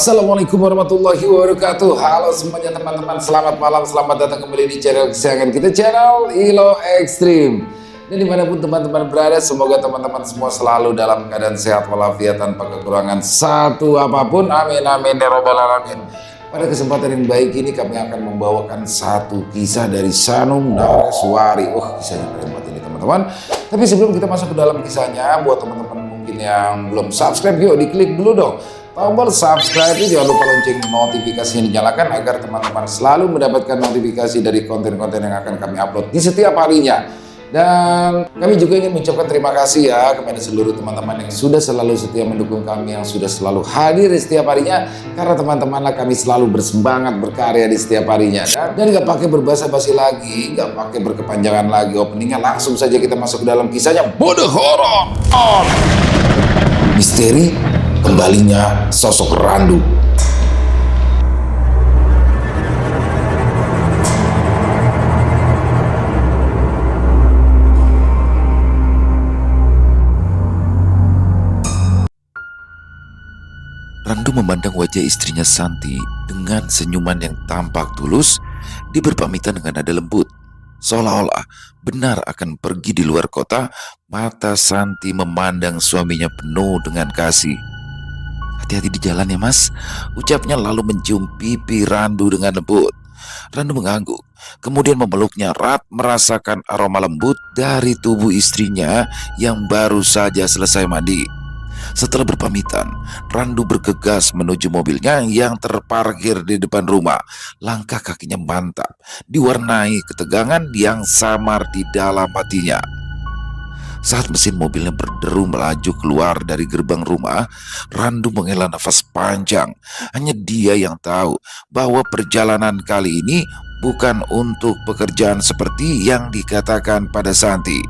Assalamualaikum warahmatullahi wabarakatuh. Halo semuanya teman-teman, selamat malam, selamat datang kembali di channel kesayangan kita, channel Ilo Extreme. Dan dimanapun teman-teman berada, semoga teman-teman semua selalu dalam keadaan sehat walafiat tanpa kekurangan satu apapun. Amin amin ya robbal alamin. Pada kesempatan yang baik ini kami akan membawakan satu kisah dari Sanum Nareswari. Kisahnya keren banget ini teman-teman. Tapi sebelum kita masuk ke dalam kisahnya, buat teman-teman mungkin yang belum subscribe, yuk diklik dulu dong tombol subscribe, jangan lupa lonceng notifikasinya dinyalakan agar teman-teman selalu mendapatkan notifikasi dari konten-konten yang akan kami upload di setiap harinya. Dan kami juga ingin mengucapkan terima kasih ya kepada seluruh teman-teman yang sudah selalu setia mendukung kami, yang sudah selalu hadir di setiap harinya, karena teman-temanlah kami selalu bersemangat berkarya di setiap harinya. Dan nggak pakai berbasa-basi lagi, nggak pakai berkepanjangan lagi openingnya, langsung saja kita masuk ke dalam kisahnya. Mode horor on misteri kembalinya sosok Randu. Randu memandang wajah istrinya Santi dengan senyuman yang tampak tulus. Dia berpamitan dengan nada lembut, seolah-olah benar akan pergi di luar kota. Mata Santi memandang suaminya penuh dengan kasih. "Hati-hati di jalan ya mas," ucapnya lalu mencium pipi Randu dengan lembut. Randu mengangguk, kemudian memeluknya erat, merasakan aroma lembut dari tubuh istrinya yang baru saja selesai mandi. Setelah berpamitan, Randu bergegas menuju mobilnya yang terparkir di depan rumah. Langkah kakinya mantap, diwarnai ketegangan yang samar di dalam hatinya. Saat mesin mobilnya berderu melaju keluar dari gerbang rumah, Randu menghela nafas panjang. Hanya dia yang tahu bahwa perjalanan kali ini bukan untuk pekerjaan seperti yang dikatakan pada Santi.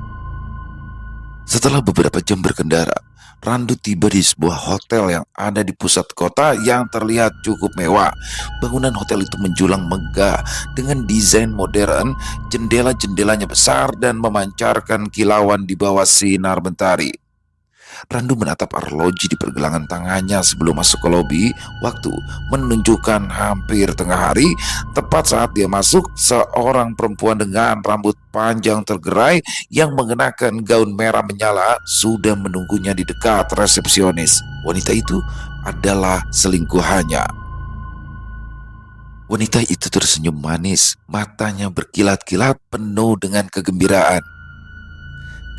Setelah beberapa jam berkendara, Randu tiba di sebuah hotel yang ada di pusat kota yang terlihat cukup mewah. Bangunan hotel itu menjulang megah dengan desain modern, jendela-jendelanya besar dan memancarkan kilauan di bawah sinar mentari. Randu menatap arloji di pergelangan tangannya sebelum masuk ke lobi. Waktu menunjukkan hampir tengah hari. Tepat saat dia masuk, seorang perempuan dengan rambut panjang tergerai yang mengenakan gaun merah menyala sudah menunggunya di dekat resepsionis. Wanita itu adalah selingkuhannya. Wanita itu tersenyum manis, matanya berkilat-kilat penuh dengan kegembiraan.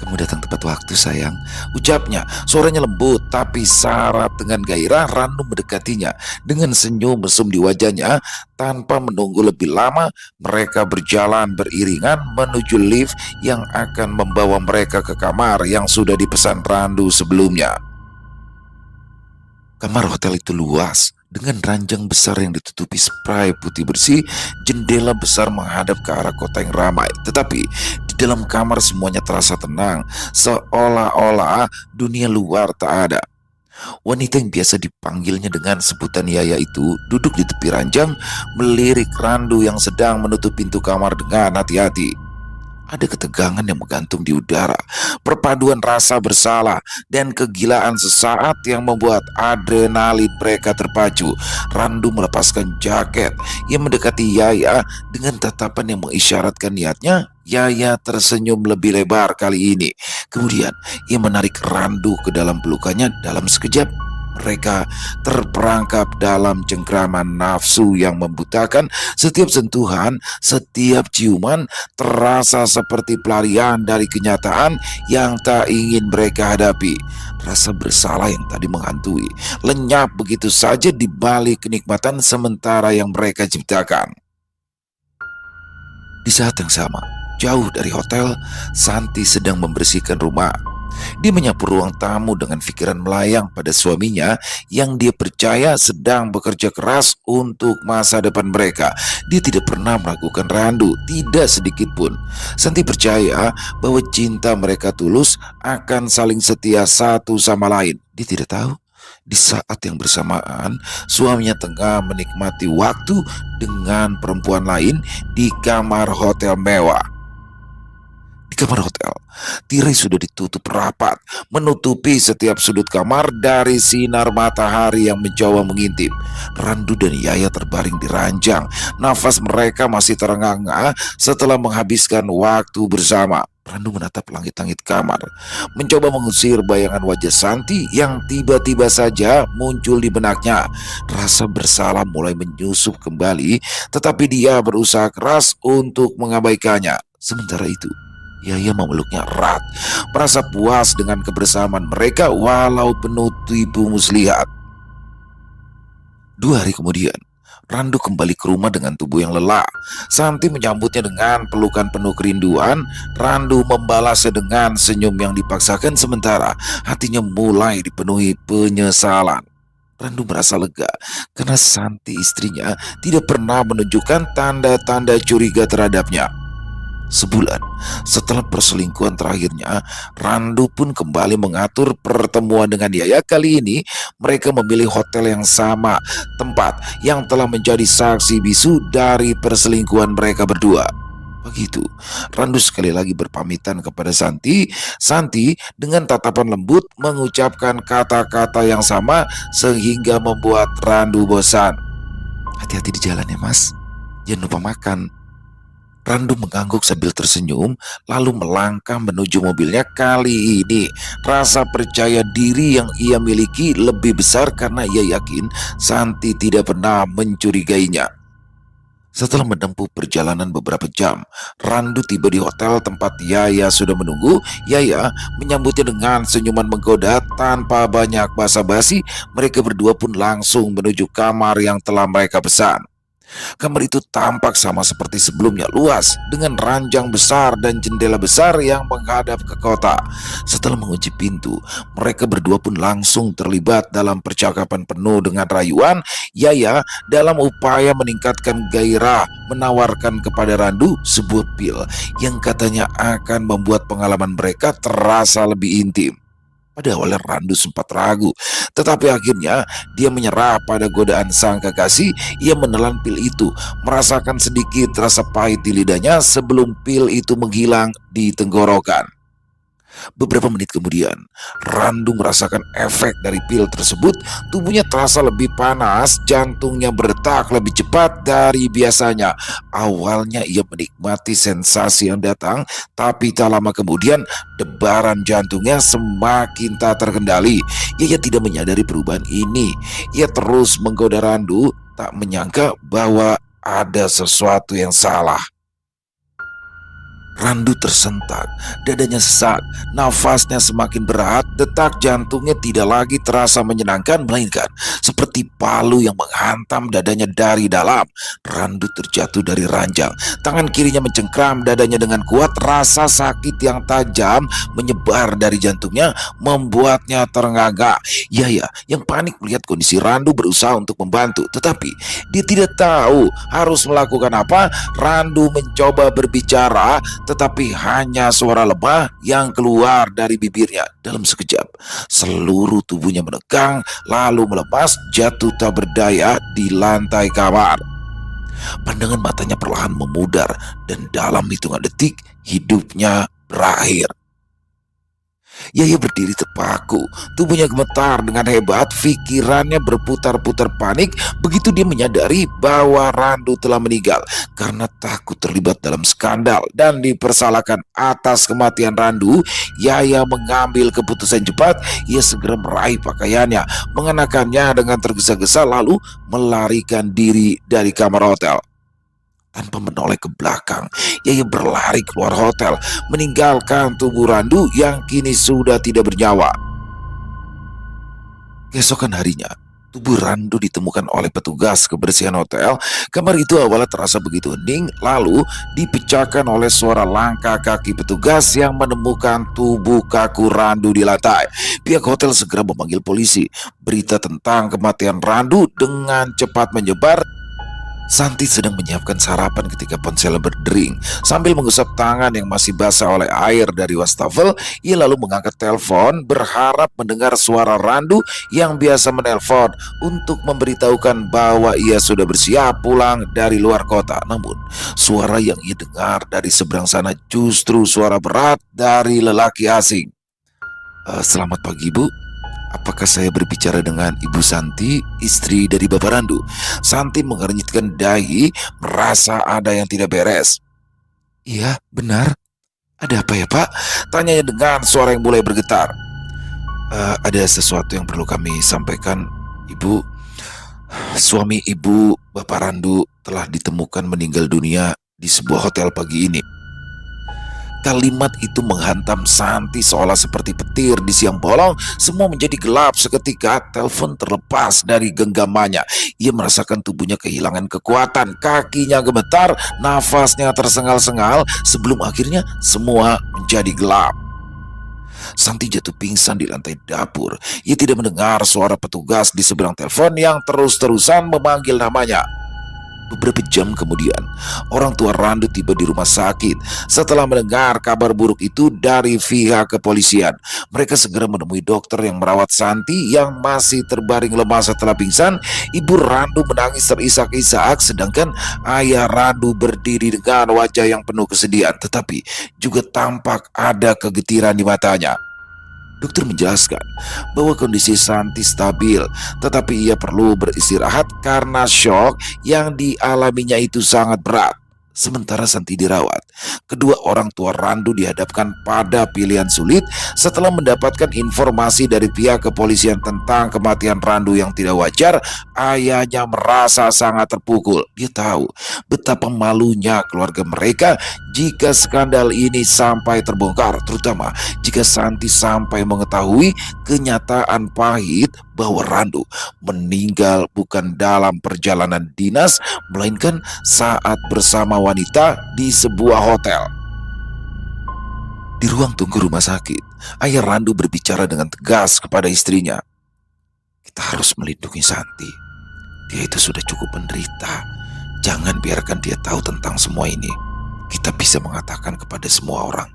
"Kamu datang tepat waktu sayang," ucapnya. Suaranya lembut tapi syarat dengan gairah. Randu mendekatinya dengan senyum mesum di wajahnya. Tanpa menunggu lebih lama, mereka berjalan beriringan menuju lift yang akan membawa mereka ke kamar yang sudah dipesan Randu sebelumnya. Kamar hotel itu luas, dengan ranjang besar yang ditutupi spray putih bersih. Jendela besar menghadap ke arah kota yang ramai. Tetapi di dalam kamar semuanya terasa tenang, seolah-olah dunia luar tak ada. Wanita yang biasa dipanggilnya dengan sebutan Yaya itu duduk di tepi ranjang, melirik Randu yang sedang menutup pintu kamar dengan hati-hati. Ada ketegangan yang menggantung di udara, perpaduan rasa bersalah dan kegilaan sesaat yang membuat adrenalin mereka terpacu. Randu melepaskan jaket yang mendekati Yaya dengan tatapan yang mengisyaratkan niatnya. Yaya tersenyum lebih lebar kali ini. Kemudian ia menarik Randu ke dalam pelukannya. Dalam sekejap mereka terperangkap dalam cengkraman nafsu yang membutakan. Setiap sentuhan, setiap ciuman terasa seperti pelarian dari kenyataan yang tak ingin mereka hadapi. Rasa bersalah yang tadi menghantui lenyap begitu saja di balik kenikmatan sementara yang mereka ciptakan. Di saat yang sama, jauh dari hotel, Santi sedang membersihkan rumah. Dia menyapu ruang tamu dengan pikiran melayang pada suaminya yang dia percaya sedang bekerja keras untuk masa depan mereka. Dia tidak pernah meragukan Randu, tidak sedikit pun. Santi percaya bahwa cinta mereka tulus, akan saling setia satu sama lain. Dia tidak tahu di saat yang bersamaan suaminya tengah menikmati waktu dengan perempuan lain di kamar hotel mewah. Di kamar hotel, Tirai sudah ditutup rapat, menutupi setiap sudut kamar dari sinar matahari yang mencoba mengintip. Randu dan Yaya terbaring di ranjang. Nafas mereka masih terengah-engah setelah menghabiskan waktu bersama. Randu menatap langit-langit kamar, mencoba mengusir bayangan wajah Santi yang tiba-tiba saja muncul di benaknya. Rasa bersalah mulai menyusup kembali, tetapi dia berusaha keras untuk mengabaikannya. Sementara itu, Yaya memeluknya erat, merasa puas dengan kebersamaan mereka walau penuh tipu muslihat. 2 hari kemudian, Randu kembali ke rumah dengan tubuh yang lelah. Santi menyambutnya dengan pelukan penuh kerinduan. Randu membalasnya dengan senyum yang dipaksakan, sementara hatinya mulai dipenuhi penyesalan. Randu merasa lega karena Santi istrinya tidak pernah menunjukkan tanda-tanda curiga terhadapnya. Sebulan setelah perselingkuhan terakhirnya, Randu pun kembali mengatur pertemuan dengan Yaya. Kali ini mereka memilih hotel yang sama, tempat yang telah menjadi saksi bisu dari perselingkuhan mereka berdua. Begitu, Randu sekali lagi berpamitan kepada Santi. Santi dengan tatapan lembut mengucapkan kata-kata yang sama sehingga membuat Randu bosan. "Hati-hati di jalan ya mas, jangan lupa makan." Randu mengangguk sambil tersenyum, lalu melangkah menuju mobilnya. Kali ini, rasa percaya diri yang ia miliki lebih besar karena ia yakin Santi tidak pernah mencurigainya. Setelah menempuh perjalanan beberapa jam, Randu tiba di hotel tempat Yaya sudah menunggu. Yaya menyambutnya dengan senyuman menggoda. Tanpa banyak basa-basi, mereka berdua pun langsung menuju kamar yang telah mereka pesan. Kamar itu tampak sama seperti sebelumnya, luas dengan ranjang besar dan jendela besar yang menghadap ke kota. Setelah mengunci pintu, mereka berdua pun langsung terlibat dalam percakapan penuh dengan rayuan. Yaya dalam upaya meningkatkan gairah menawarkan kepada Randu sebuah pil yang katanya akan membuat pengalaman mereka terasa lebih intim. Pada awalnya Randu sempat ragu, tetapi akhirnya dia menyerah pada godaan sang kekasih. Ia menelan pil itu, merasakan sedikit rasa pahit di lidahnya sebelum pil itu menghilang di tenggorokan. Beberapa menit kemudian, Randu merasakan efek dari pil tersebut. Tubuhnya terasa lebih panas, jantungnya berdetak lebih cepat dari biasanya. Awalnya ia menikmati sensasi yang datang, tapi tak lama kemudian debaran jantungnya semakin tak terkendali. Ia tidak menyadari perubahan ini. Ia terus menggoda Randu, tak menyangka bahwa ada sesuatu yang salah. Randu tersentak, dadanya sesak, nafasnya semakin berat, detak jantungnya tidak lagi terasa menyenangkan, melainkan seperti palu yang menghantam dadanya dari dalam. Randu terjatuh dari ranjang, tangan kirinya mencengkram dadanya dengan kuat. Rasa sakit yang tajam menyebar dari jantungnya, membuatnya terengah-engah. Yaya yang panik melihat kondisi Randu berusaha untuk membantu, tetapi dia tidak tahu harus melakukan apa. Randu mencoba berbicara, tetapi hanya suara lemah yang keluar dari bibirnya. Dalam sekejap, seluruh tubuhnya menegang, lalu melepas, jatuh tak berdaya di lantai kamar. Pandangan matanya perlahan memudar, dan dalam hitungan detik, hidupnya berakhir. Yaya berdiri terpaku, tubuhnya gemetar dengan hebat, pikirannya berputar-putar panik begitu dia menyadari bahwa Randu telah meninggal karena takut terlibat dalam skandal dan dipersalahkan atas kematian Randu. Yaya mengambil keputusan cepat. Ia segera meraih pakaiannya, mengenakannya dengan tergesa-gesa, lalu melarikan diri dari kamar hotel. Tanpa menoleh ke belakang, Yaya berlari keluar hotel, meninggalkan tubuh Randu yang kini sudah tidak bernyawa. Keesokan harinya, tubuh Randu ditemukan oleh petugas kebersihan hotel. Kamar itu awalnya terasa begitu hening, lalu dipecahkan oleh suara langkah kaki petugas yang menemukan tubuh kaku Randu di lantai. Pihak hotel segera memanggil polisi. Berita tentang kematian Randu dengan cepat menyebar Santi sedang menyiapkan sarapan ketika ponselnya berdering. Sambil mengusap tangan yang masih basah oleh air dari wastafel, ia lalu mengangkat telepon berharap mendengar suara Randu yang biasa menelpon untuk memberitahukan bahwa ia sudah bersiap pulang dari luar kota. Namun, suara yang ia dengar dari seberang sana justru suara berat dari lelaki asing. Selamat pagi, Bu. Apakah saya berbicara dengan Ibu Santi, istri dari Bapak Randu? Santi mengernyitkan dahi, merasa ada yang tidak beres. Iya, benar. Ada apa ya, Pak? Tanyanya dengan suara yang mulai bergetar. Ada sesuatu yang perlu kami sampaikan, Ibu. Suami Ibu, Bapak Randu, telah ditemukan meninggal dunia di sebuah hotel pagi ini. Kalimat itu menghantam Santi seolah seperti petir di siang bolong. Semua menjadi gelap seketika. Telepon terlepas dari genggamannya. Ia merasakan tubuhnya kehilangan kekuatan. Kakinya gemetar, nafasnya tersengal-sengal sebelum akhirnya semua menjadi gelap. Santi jatuh pingsan di lantai dapur. Ia tidak mendengar suara petugas di seberang telepon yang terus-terusan memanggil namanya. Beberapa jam kemudian, orang tua Randu tiba di rumah sakit. Setelah mendengar kabar buruk itu dari pihak kepolisian, mereka segera menemui dokter yang merawat Santi yang masih terbaring lemah setelah pingsan. Ibu Randu menangis terisak-isak, sedangkan ayah Randu berdiri dengan wajah yang penuh kesedihan, tetapi juga tampak ada kegetiran di matanya. Dokter menjelaskan bahwa kondisi Santi stabil, tetapi ia perlu beristirahat karena shock yang dialaminya itu sangat berat. Sementara Santi dirawat, kedua orang tua Randu dihadapkan pada pilihan sulit setelah mendapatkan informasi dari pihak kepolisian tentang kematian Randu yang tidak wajar. Ayahnya merasa sangat terpukul. Dia tahu betapa malunya keluarga mereka jika skandal ini sampai terbongkar, terutama jika Santi sampai mengetahui kenyataan pahit bahwa Randu meninggal bukan dalam perjalanan dinas, melainkan saat bersama wanita di sebuah hotel. Di ruang tunggu rumah sakit, ayah Randu berbicara dengan tegas kepada istrinya. Kita harus melindungi Santi. Dia itu sudah cukup menderita. Jangan biarkan dia tahu tentang semua ini. Kita bisa mengatakan kepada semua orang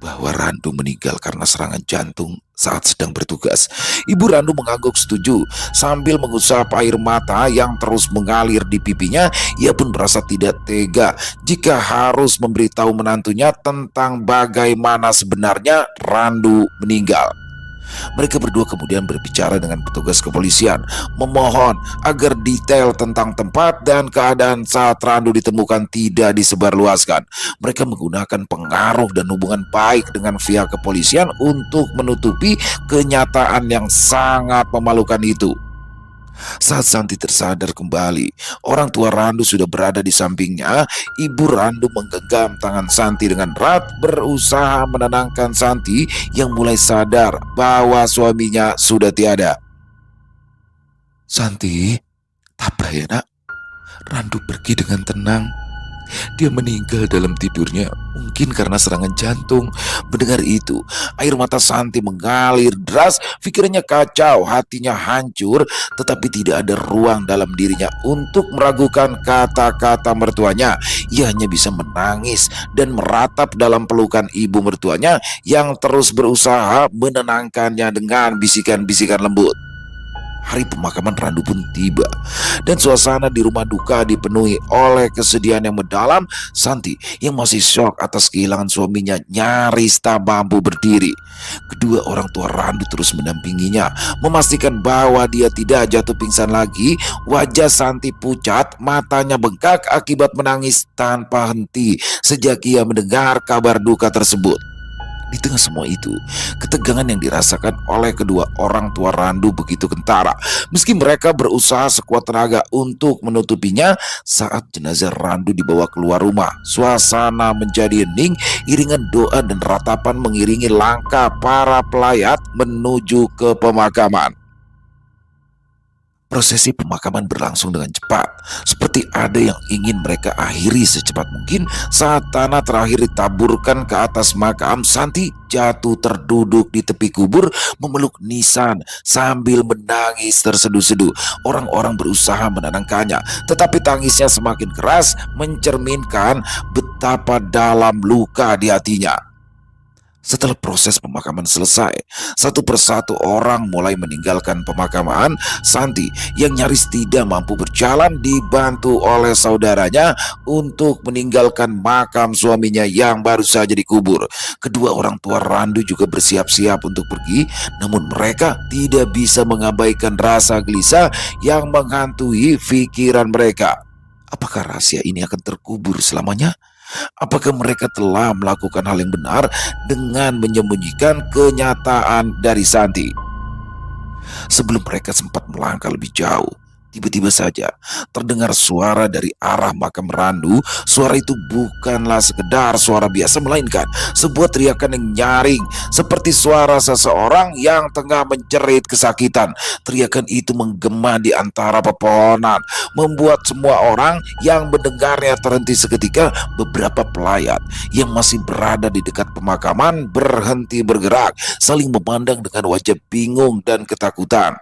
bahwa Randu meninggal karena serangan jantung saat sedang bertugas. Ibu Randu mengangguk setuju sambil mengusap air mata yang terus mengalir di pipinya. Ia pun merasa tidak tega jika harus memberitahu menantunya tentang bagaimana sebenarnya Randu meninggal. Mereka berdua kemudian berbicara dengan petugas kepolisian, memohon agar detail tentang tempat dan keadaan saat Randu ditemukan tidak disebarluaskan. Mereka menggunakan pengaruh dan hubungan baik dengan pihak kepolisian untuk menutupi kenyataan yang sangat memalukan itu. Saat Santi tersadar kembali, orang tua Randu sudah berada di sampingnya. Ibu Randu menggenggam tangan Santi dengan erat, berusaha menenangkan Santi yang mulai sadar bahwa suaminya sudah tiada. Santi, tabah ya nak. Randu pergi dengan tenang. Dia meninggal dalam tidurnya, mungkin karena serangan jantung. Mendengar itu, air mata Santi mengalir deras. Pikirannya kacau, hatinya hancur, tetapi tidak ada ruang dalam dirinya untuk meragukan kata-kata mertuanya. Ia hanya bisa menangis dan meratap dalam pelukan ibu mertuanya yang terus berusaha menenangkannya dengan bisikan-bisikan lembut. Hari pemakaman Randu pun tiba, dan suasana di rumah duka dipenuhi oleh kesedihan yang mendalam. Santi yang masih syok atas kehilangan suaminya nyaris tak mampu berdiri. Kedua orang tua Randu terus mendampinginya, memastikan bahwa dia tidak jatuh pingsan lagi. Wajah Santi pucat, matanya bengkak akibat menangis tanpa henti sejak ia mendengar kabar duka tersebut. Di tengah semua itu, ketegangan yang dirasakan oleh kedua orang tua Randu begitu kentara. Meski mereka berusaha sekuat tenaga untuk menutupinya, saat jenazah Randu dibawa keluar rumah, suasana menjadi hening. Iringan doa dan ratapan mengiringi langkah para pelayat menuju ke pemakaman. Prosesi pemakaman berlangsung dengan cepat, seperti ada yang ingin mereka akhiri secepat mungkin. Saat tanah terakhir ditaburkan ke atas makam, Santi jatuh terduduk di tepi kubur memeluk nisan sambil menangis terseduh-seduh. Orang-orang berusaha menenangkannya, tetapi tangisnya semakin keras, mencerminkan betapa dalam luka di hatinya. Setelah proses pemakaman selesai, satu persatu orang mulai meninggalkan pemakaman. Santi yang nyaris tidak mampu berjalan dibantu oleh saudaranya untuk meninggalkan makam suaminya yang baru saja dikubur. Kedua orang tua Randu juga bersiap-siap untuk pergi, namun mereka tidak bisa mengabaikan rasa gelisah yang menghantui pikiran mereka. Apakah rahasia ini akan terkubur selamanya? Apakah mereka telah melakukan hal yang benar dengan menyembunyikan kenyataan dari Santi? Sebelum mereka sempat melangkah lebih jauh, tiba-tiba saja terdengar suara dari arah makam Randu. Suara itu bukanlah sekedar suara biasa, melainkan sebuah teriakan yang nyaring, seperti suara seseorang yang tengah menjerit kesakitan. Teriakan itu menggema di antara pepohonan, membuat semua orang yang mendengarnya terhenti seketika. Beberapa pelayat yang masih berada di dekat pemakaman berhenti bergerak, saling memandang dengan wajah bingung dan ketakutan.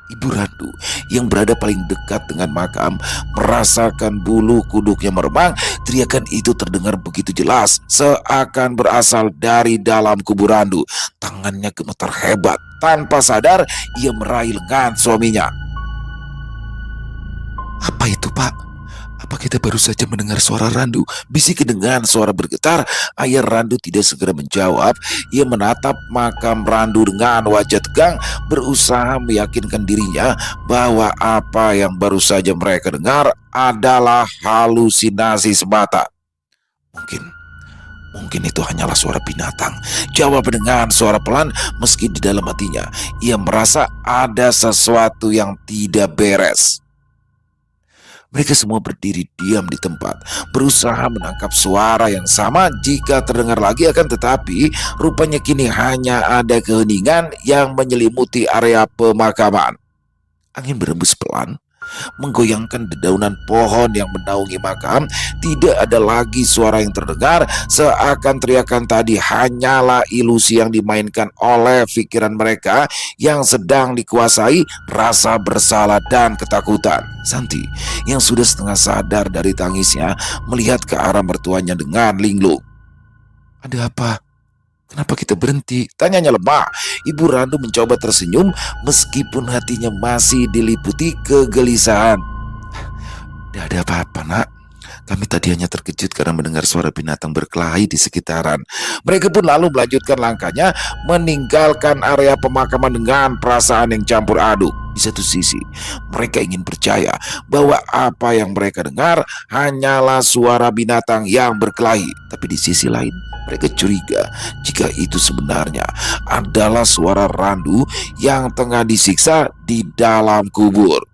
Ibu Randu yang berada paling dekat dengan makam merasakan bulu kuduknya meremang. Teriakan itu terdengar begitu jelas, seakan berasal dari dalam kubur Randu. Tangannya gemetar hebat. Tanpa sadar, ia meraih lengan suaminya. "Apa itu, Pak? Apa kita baru saja mendengar suara Randu?" bisik dengan suara bergetar. Ayah Randu tidak segera menjawab. Ia menatap makam Randu dengan wajah tegang, berusaha meyakinkan dirinya bahwa apa yang baru saja mereka dengar adalah halusinasi semata. Mungkin itu hanyalah suara binatang, jawab dengan suara pelan, meski di dalam hatinya ia merasa ada sesuatu yang tidak beres. Mereka semua berdiri diam di tempat, berusaha menangkap suara yang sama jika terdengar lagi. Akan tetapi, rupanya kini hanya ada keheningan yang menyelimuti area pemakaman. Angin berembus pelan, menggoyangkan dedaunan pohon yang menaungi makam. Tidak ada lagi suara yang terdengar, seakan teriakan tadi hanyalah ilusi yang dimainkan oleh pikiran mereka yang sedang dikuasai rasa bersalah dan ketakutan. Santi yang sudah setengah sadar dari tangisnya melihat ke arah mertuanya dengan linglung. "Ada apa? Kenapa kita berhenti?" tanyanya lemah. Ibu Randu mencoba tersenyum meskipun hatinya masih diliputi kegelisahan. "Tidak ada apa-apa, Nak. Kami tadi hanya terkejut karena mendengar suara binatang berkelahi di sekitaran." Mereka pun lalu melanjutkan langkahnya, meninggalkan area pemakaman dengan perasaan yang campur aduk. Di satu sisi, mereka ingin percaya bahwa apa yang mereka dengar hanyalah suara binatang yang berkelahi. Tapi di sisi lain, mereka curiga jika itu sebenarnya adalah suara Randu yang tengah disiksa di dalam kubur.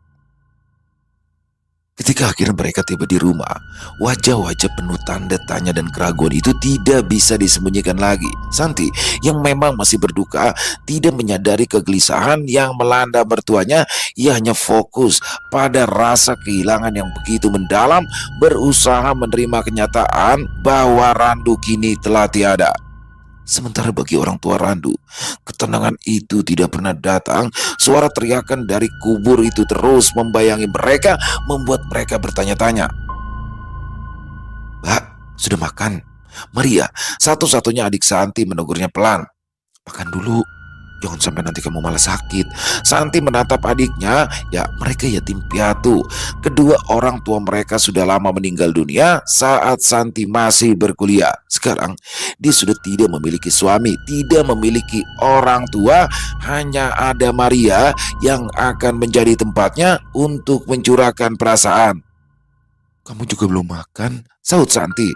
Ketika akhirnya mereka tiba di rumah, wajah-wajah penuh tanda tanya dan keraguan itu tidak bisa disembunyikan lagi. Santi yang memang masih berduka tidak menyadari kegelisahan yang melanda mertuanya. Ia hanya fokus pada rasa kehilangan yang begitu mendalam, berusaha menerima kenyataan bahwa Randu kini telah tiada. Sementara bagi orang tua Randu, ketenangan itu tidak pernah datang. Suara teriakan dari kubur itu terus membayangi mereka, membuat mereka bertanya-tanya. "Mbak, sudah makan?" Maria, satu-satunya adik Santi, menegurnya pelan. "Makan dulu, jangan sampai nanti kamu malah sakit." Santi menatap adiknya. Ya, mereka yatim piatu. Kedua orang tua mereka sudah lama meninggal dunia saat Santi masih berkuliah. Sekarang dia sudah tidak memiliki suami, tidak memiliki orang tua. Hanya ada Maria yang akan menjadi tempatnya untuk mencurahkan perasaan. "Kamu juga belum makan?" sahut Santi.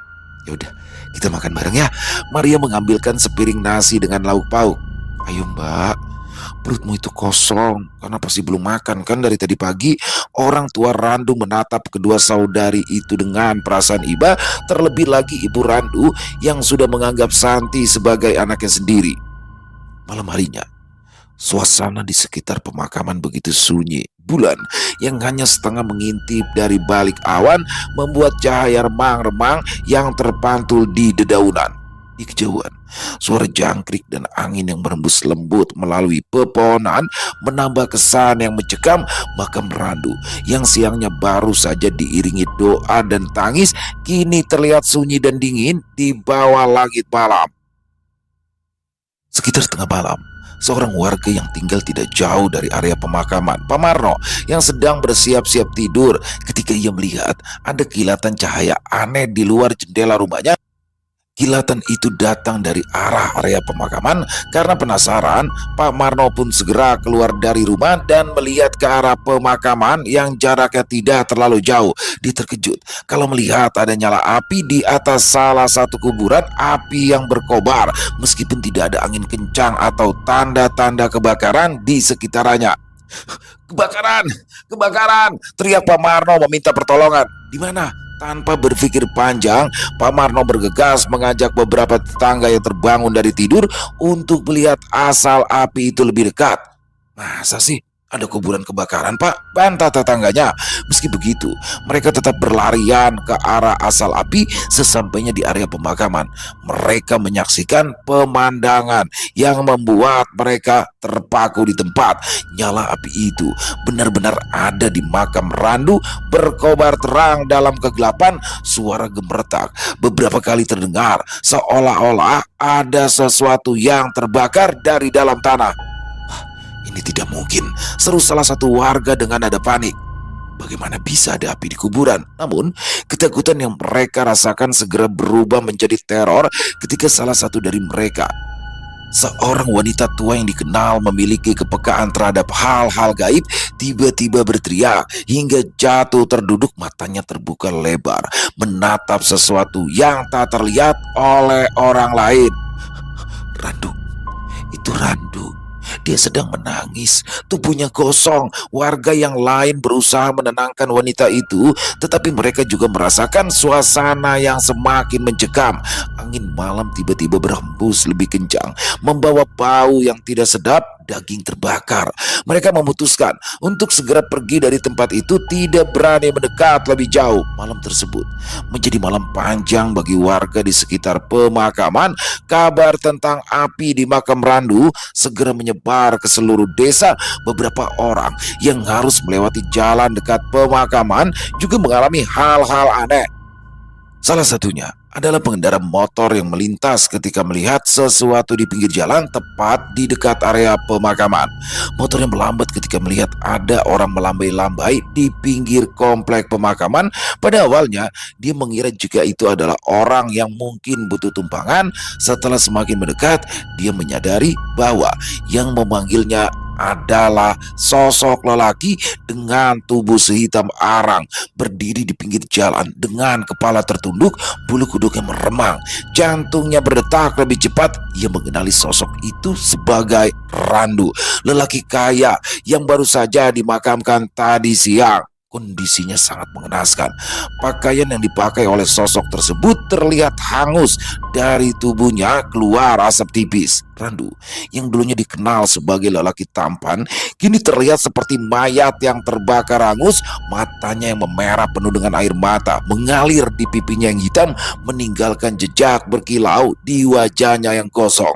"Ya udah, kita makan bareng ya." Maria mengambilkan sepiring nasi dengan lauk pauk. "Ayo Mbak, perutmu itu kosong karena pasti belum makan kan dari tadi pagi." Orang tua Randu menatap kedua saudari itu dengan perasaan iba, terlebih lagi ibu Randu yang sudah menganggap Santi sebagai anaknya sendiri. Malam harinya, Suasana di sekitar pemakaman begitu sunyi. Bulan yang hanya setengah mengintip dari balik awan membuat cahaya remang-remang yang terpantul di dedaunan. Di kejauhan, suara jangkrik dan angin yang berembus lembut melalui pepohonan menambah kesan yang mencekam makam Randu yang siangnya baru saja diiringi doa dan tangis kini terlihat sunyi dan dingin di bawah langit malam. Sekitar tengah malam, seorang warga yang tinggal tidak jauh dari area pemakaman, Pak Marno, yang sedang bersiap-siap tidur ketika ia melihat ada kilatan cahaya aneh di luar jendela rumahnya. Kilatan itu datang dari arah area pemakaman. Karena penasaran, Pak Marno pun segera keluar dari rumah dan melihat ke arah pemakaman yang jaraknya tidak terlalu jauh. Dia terkejut kalau melihat ada nyala api di atas salah satu kuburan, api yang berkobar meskipun tidak ada angin kencang atau tanda-tanda kebakaran di sekitarnya. Kebakaran, kebakaran! Teriak Pak Marno meminta pertolongan. Di mana? Tanpa berpikir panjang, Pak Marno bergegas mengajak beberapa tetangga yang terbangun dari tidur untuk melihat asal api itu lebih dekat. Masa sih ada kuburan kebakaran, Pak? Bantah tetangganya. Meski begitu, mereka tetap berlarian ke arah asal api. Sesampainya di area pemakaman, mereka menyaksikan pemandangan yang membuat mereka terpaku di tempat. Nyala api itu benar-benar ada di makam Randu, berkobar terang dalam kegelapan. Suara gemeretak beberapa kali terdengar, seolah-olah ada sesuatu yang terbakar dari dalam tanah. Ini tidak mungkin, seru salah satu warga dengan nada panik. Bagaimana bisa ada api di kuburan? Namun, ketakutan yang mereka rasakan segera berubah menjadi teror ketika salah satu dari mereka, seorang wanita tua yang dikenal memiliki kepekaan terhadap hal-hal gaib, tiba-tiba berteriak hingga jatuh terduduk, matanya terbuka lebar, menatap sesuatu yang tak terlihat oleh orang lain. Randu, itu Randu. Dia sedang menangis, tubuhnya gosong. Warga yang lain berusaha menenangkan wanita itu, tetapi mereka juga merasakan suasana yang semakin mencekam. Angin malam tiba-tiba berhembus lebih kencang, membawa bau yang tidak sedap, daging terbakar. Mereka memutuskan untuk segera pergi dari tempat itu, tidak berani mendekat lebih jauh. Malam tersebut menjadi malam panjang bagi warga di sekitar pemakaman. Kabar tentang api di makam Randu segera menyebar ke seluruh desa. Beberapa orang yang harus melewati jalan dekat pemakaman juga mengalami hal-hal aneh. Salah satunya adalah pengendara motor yang melintas ketika melihat sesuatu di pinggir jalan tepat di dekat area pemakaman. Motor yang melambat ketika melihat ada orang melambai-lambai di pinggir komplek pemakaman. Pada awalnya dia mengira jika itu adalah orang yang mungkin butuh tumpangan. Setelah semakin mendekat, dia menyadari bahwa yang memanggilnya adalah sosok lelaki dengan tubuh sehitam arang, berdiri di pinggir jalan dengan kepala tertunduk, bulu kuduknya meremang, jantungnya berdetak lebih cepat. Ia mengenali sosok itu sebagai Randu, lelaki kaya yang baru saja dimakamkan tadi siang. Kondisinya sangat mengenaskan. Pakaian yang dipakai oleh sosok tersebut terlihat hangus. Dari tubuhnya keluar asap tipis. Randu, yang dulunya dikenal sebagai lelaki tampan, kini terlihat seperti mayat yang terbakar hangus. Matanya yang memerah penuh dengan air mata mengalir di pipinya yang hitam, meninggalkan jejak berkilau di wajahnya yang kosong.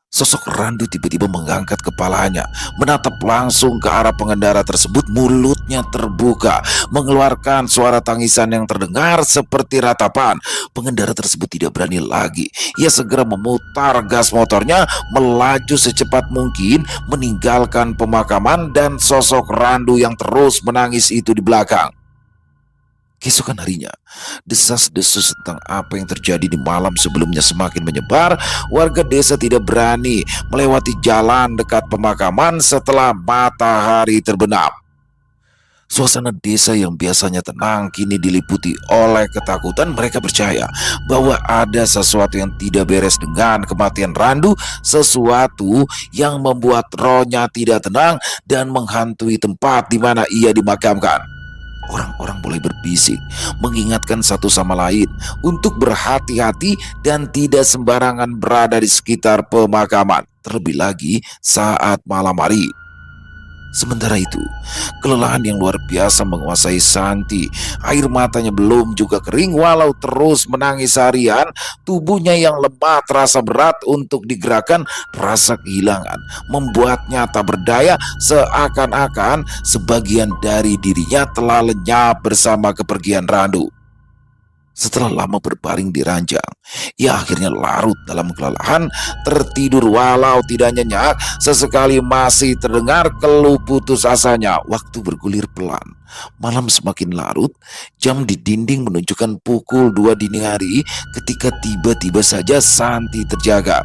Sosok Randu tiba-tiba mengangkat kepalanya, menatap langsung ke arah pengendara tersebut. Mulutnya terbuka, mengeluarkan suara tangisan yang terdengar seperti ratapan. Pengendara tersebut tidak berani lagi. Ia segera memutar gas motornya, melaju secepat mungkin, meninggalkan pemakaman dan sosok Randu yang terus menangis itu di belakang. Keesokan harinya, desas-desus tentang apa yang terjadi di malam sebelumnya semakin menyebar. Warga desa tidak berani melewati jalan dekat pemakaman setelah matahari terbenam. Suasana desa yang biasanya tenang kini diliputi oleh ketakutan. Mereka percaya bahwa ada sesuatu yang tidak beres dengan kematian Randu, sesuatu yang membuat rohnya tidak tenang dan menghantui tempat di mana ia dimakamkan. Orang-orang mulai berbisik, mengingatkan satu sama lain untuk berhati-hati dan tidak sembarangan berada di sekitar pemakaman, terlebih lagi saat malam hari. Sementara itu, kelelahan yang luar biasa menguasai Santi. Air matanya belum juga kering walau terus menangis harian. Tubuhnya yang lemah terasa berat untuk digerakkan. Rasa kehilangan membuatnya tak berdaya, seakan-akan sebagian dari dirinya telah lenyap bersama kepergian Randu. Setelah lama berbaring di ranjang, ia akhirnya larut dalam kelelahan, tertidur walau tidak nyenyak. Sesekali masih terdengar keluh putus asanya. Waktu bergulir pelan. Malam semakin larut, jam di dinding menunjukkan pukul 2 dini hari ketika tiba-tiba saja Santi terjaga.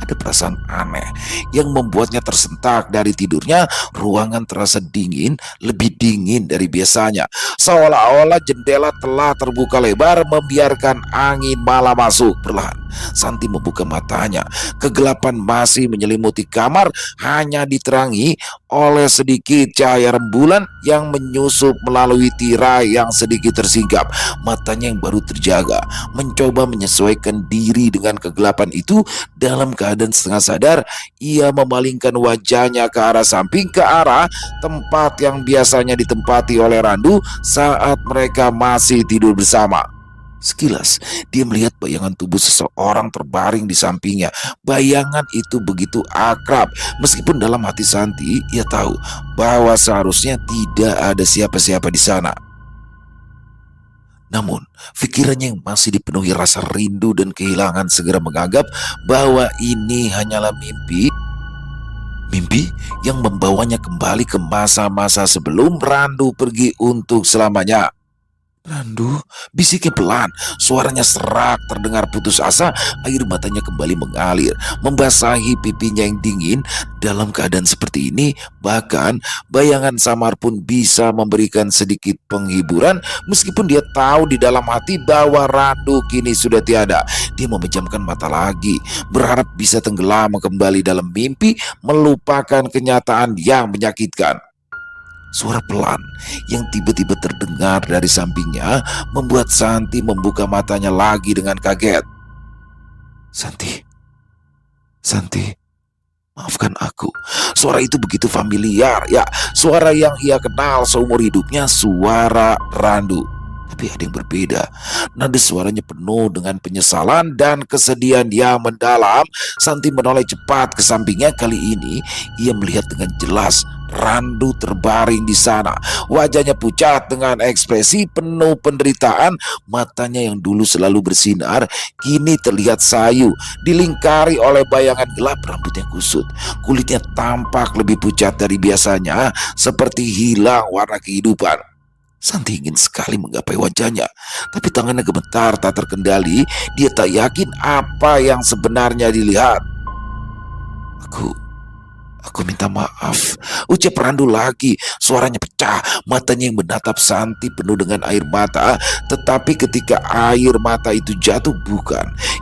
Ada perasaan aneh yang membuatnya tersentak dari tidurnya. Ruangan terasa dingin, lebih dingin dari biasanya. Seolah-olah jendela telah terbuka lebar membiarkan angin malam masuk. Perlahan Santi membuka matanya. Kegelapan masih menyelimuti kamar, hanya diterangi oleh sedikit cahaya rembulan yang menyusup melalui tirai yang sedikit tersingkap. Matanya yang baru terjaga mencoba menyesuaikan diri dengan kegelapan itu. Dalam keadaan setengah sadar, ia memalingkan wajahnya ke arah samping, ke arah tempat yang biasanya ditempati oleh Randu saat mereka masih tidur bersama. Sekilas, dia melihat bayangan tubuh seseorang terbaring di sampingnya. Bayangan itu begitu akrab, meskipun dalam hati Santi, ia tahu bahwa seharusnya tidak ada siapa-siapa di sana. Namun, pikirannya yang masih dipenuhi rasa rindu dan kehilangan segera menganggap bahwa ini hanyalah mimpi. Mimpi yang membawanya kembali ke masa-masa sebelum Randu pergi untuk selamanya. Randu, bisiknya pelan, suaranya serak terdengar putus asa. Air matanya kembali mengalir, membasahi pipinya yang dingin. Dalam keadaan seperti ini, bahkan bayangan samar pun bisa memberikan sedikit penghiburan. Meskipun dia tahu di dalam hati bahwa Randu kini sudah tiada. Dia memejamkan mata lagi, berharap bisa tenggelam kembali dalam mimpi, melupakan kenyataan yang menyakitkan. Suara pelan yang tiba-tiba terdengar dari sampingnya membuat Santi membuka matanya lagi dengan kaget. Santi, Santi, maafkan aku. Suara itu begitu familiar, ya, suara yang ia kenal seumur hidupnya, suara Randu. Tapi ada yang berbeda. Nada suaranya penuh dengan penyesalan dan kesedihan yang mendalam. Santi menoleh cepat ke sampingnya. Kali ini ia melihat dengan jelas Randu terbaring di sana. Wajahnya pucat dengan ekspresi penuh penderitaan. Matanya yang dulu selalu bersinar kini terlihat sayu, dilingkari oleh bayangan gelap. Rambutnya kusut, kulitnya tampak lebih pucat dari biasanya, seperti hilang warna kehidupan. Santi ingin sekali menggapai wajahnya, tapi tangannya gemetar tak terkendali. Dia tak yakin apa yang sebenarnya dilihat. Aku minta maaf, ucap Randu lagi. Suaranya pecah, matanya yang menatap Santi penuh dengan air mata. Tetapi ketika air mata itu jatuh,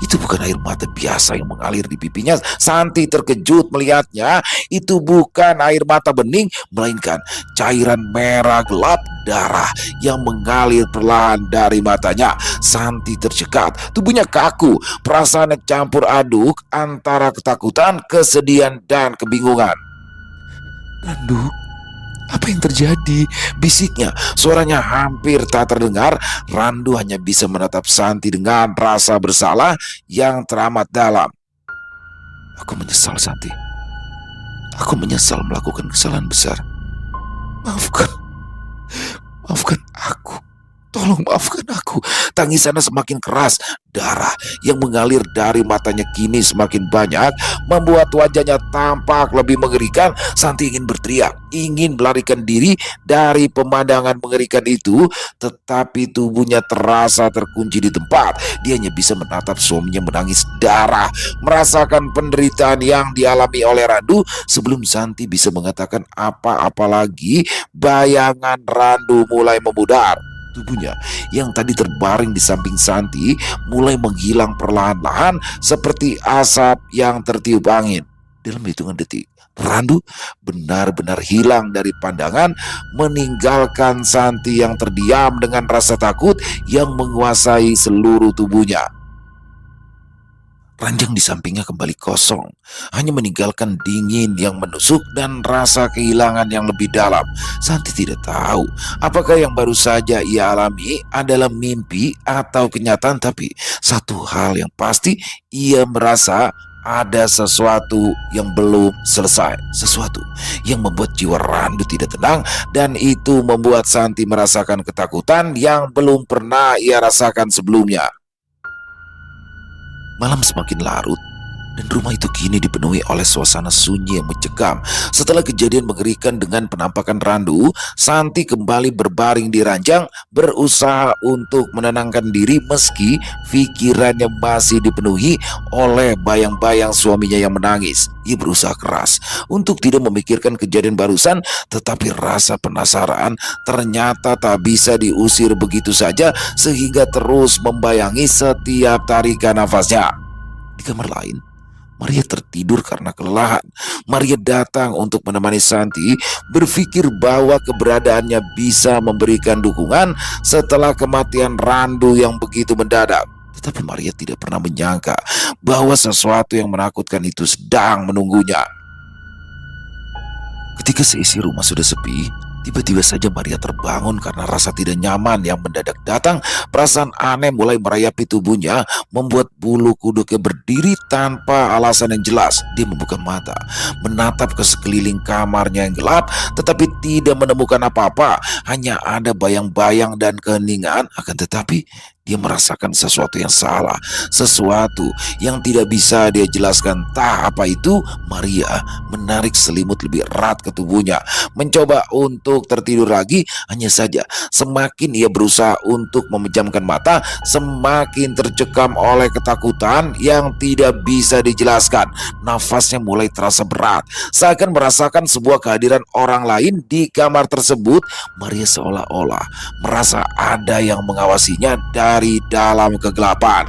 itu bukan air mata biasa yang mengalir di pipinya. Santi terkejut melihatnya. Itu bukan air mata bening, melainkan cairan merah gelap, darah yang mengalir perlahan dari matanya. Santi tercekat, tubuhnya kaku, perasaannya campur aduk antara ketakutan, kesedihan, dan kebingungan. Randu, apa yang terjadi? Bisiknya, suaranya hampir tak terdengar. Randu hanya bisa menatap Santi dengan rasa bersalah yang teramat dalam. Aku menyesal, Santi. Aku menyesal melakukan kesalahan besar. Maafkan aku. Tolong maafkan aku. Tangisannya semakin keras. Darah yang mengalir dari matanya kini semakin banyak, membuat wajahnya tampak lebih mengerikan. Santi ingin berteriak, ingin melarikan diri dari pemandangan mengerikan itu, tetapi tubuhnya terasa terkunci di tempat. Dia hanya bisa menatap suaminya menangis darah, merasakan penderitaan yang dialami oleh Randu. Sebelum Santi bisa mengatakan apa-apa lagi, bayangan Randu mulai memudar. Tubuhnya yang tadi terbaring di samping Santi mulai menghilang perlahan-lahan seperti asap yang tertiup angin. Dalam hitungan detik, Randu benar-benar hilang dari pandangan, meninggalkan Santi yang terdiam dengan rasa takut yang menguasai seluruh tubuhnya. Ranjang di sampingnya kembali kosong, hanya meninggalkan dingin yang menusuk dan rasa kehilangan yang lebih dalam. Santi tidak tahu apakah yang baru saja ia alami adalah mimpi atau kenyataan, tapi satu hal yang pasti, ia merasa ada sesuatu yang belum selesai, sesuatu yang membuat jiwa Randu tidak tenang, dan itu membuat Santi merasakan ketakutan yang belum pernah ia rasakan sebelumnya. Malam semakin larut, dan rumah itu kini dipenuhi oleh suasana sunyi yang mencekam. Setelah kejadian mengerikan dengan penampakan Randu, Santi kembali berbaring di ranjang, berusaha untuk menenangkan diri meski pikirannya masih dipenuhi oleh bayang-bayang suaminya yang menangis. Ia berusaha keras untuk tidak memikirkan kejadian barusan, tetapi rasa penasaran ternyata tak bisa diusir begitu saja, sehingga terus membayangi setiap tarikan nafasnya. Di kamar lain, Maria tertidur karena kelelahan. Maria datang untuk menemani Santi, berpikir bahwa keberadaannya bisa memberikan dukungan setelah kematian Randu yang begitu mendadak. Tetapi Maria tidak pernah menyangka bahwa sesuatu yang menakutkan itu sedang menunggunya. Ketika seisi rumah sudah sepi, tiba-tiba saja Maria terbangun karena rasa tidak nyaman yang mendadak datang. Perasaan aneh mulai merayapi tubuhnya, membuat bulu kuduknya berdiri tanpa alasan yang jelas. Dia membuka mata, menatap ke sekeliling kamarnya yang gelap, tetapi tidak menemukan apa-apa. Hanya ada bayang-bayang dan keheningan, akan tetapi dia merasakan sesuatu yang salah, sesuatu yang tidak bisa dia jelaskan. Tak apa itu, Maria menarik selimut lebih erat ke tubuhnya, mencoba untuk tertidur lagi. Hanya saja semakin ia berusaha untuk memejamkan mata, semakin tercekam oleh ketakutan yang tidak bisa dijelaskan. Nafasnya mulai terasa berat, seakan merasakan sebuah kehadiran orang lain di kamar tersebut. Maria seolah-olah merasa ada yang mengawasinya dari dalam kegelapan.